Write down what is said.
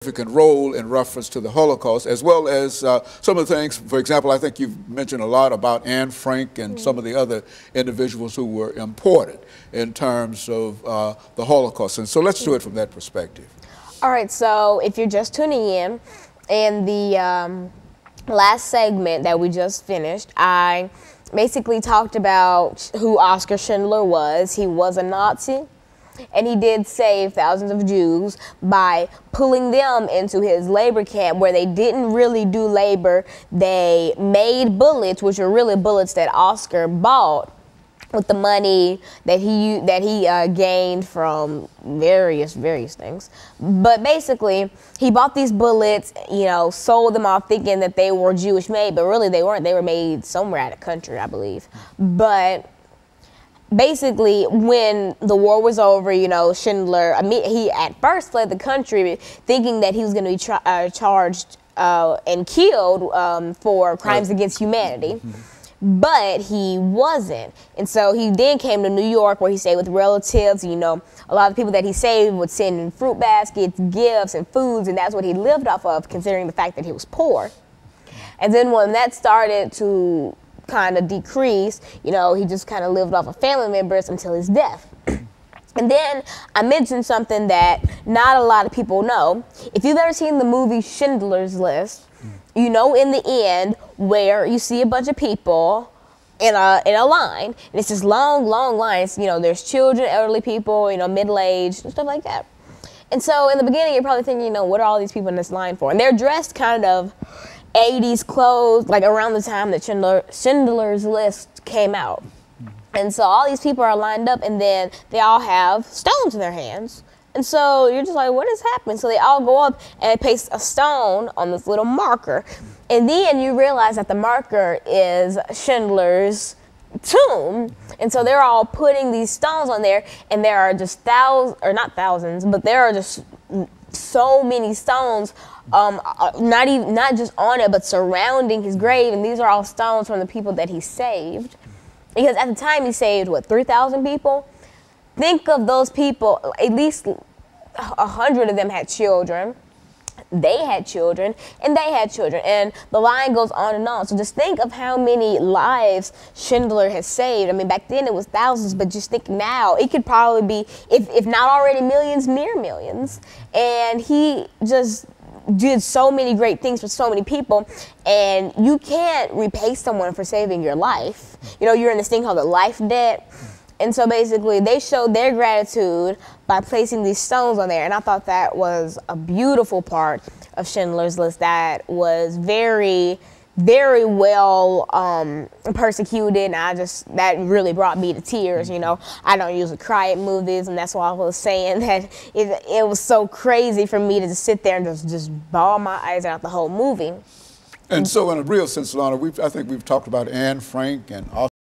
significant role in reference to the Holocaust, as well as some of the things. For example, I think you've mentioned a lot about Anne Frank and some of the other individuals who were important in terms of the Holocaust. And so let's do it from that perspective. All right, so if you're just tuning in the last segment that we just finished, I basically talked about who Oskar Schindler was. He was a Nazi, and he did save thousands of Jews by pulling them into his labor camp where they didn't really do labor. They made bullets, which were really bullets that Oskar bought with the money that he gained from various things. But basically, he bought these bullets, you know, sold them off thinking that they were Jewish made, but really they weren't. They were made somewhere out of the country, I believe. But basically, when the war was over, you know, Schindler, he at first fled the country thinking that he was going to be charged and killed for crimes against humanity. But he wasn't. And so he then came to New York where he stayed with relatives. You know, a lot of people that he saved would send in fruit baskets, gifts, and foods, and that's what he lived off of, considering the fact that he was poor. And then when that started to kind of decrease, you know, he just kind of lived off of family members until his death. And then I mentioned something that not a lot of people know. If you've ever seen the movie Schindler's List, you know, in the end where you see a bunch of people in a line, and it's just long lines. You know, there's children, elderly people, you know, middle-aged, and stuff like that. And so in the beginning, you're probably thinking, you know, what are all these people in this line for? And they're dressed kind of 80s clothes, like around the time that Schindler's List came out. And so all these people are lined up, and then they all have stones in their hands. And so you're just like, what is happening? So they all go up and they place a stone on this little marker. And then you realize that the marker is Schindler's tomb. And so they're all putting these stones on there, and there are just not thousands, but there are just so many stones, not just on it, but surrounding his grave. And these are all stones from the people that he saved. Because at the time he saved, what, 3,000 people? Think of those people, at least 100 of them had children. They had children, and they had children, and the line goes on and on. So just think of how many lives Schindler has saved. I mean, back then it was thousands, but just think now, it could probably be, if not already millions, near millions. And he just did so many great things for so many people, and you can't repay someone for saving your life. You know, you're in this thing called the life debt. And so basically they showed their gratitude by placing these stones on there. And I thought that was a beautiful part of Schindler's List that was very well persecuted. And that really brought me to tears. You know, I don't usually cry at movies, and that's why I was saying that it was so crazy for me to just sit there and just bawl my eyes out the whole movie. And so in a real sense, Alana, I think we've talked about Anne Frank and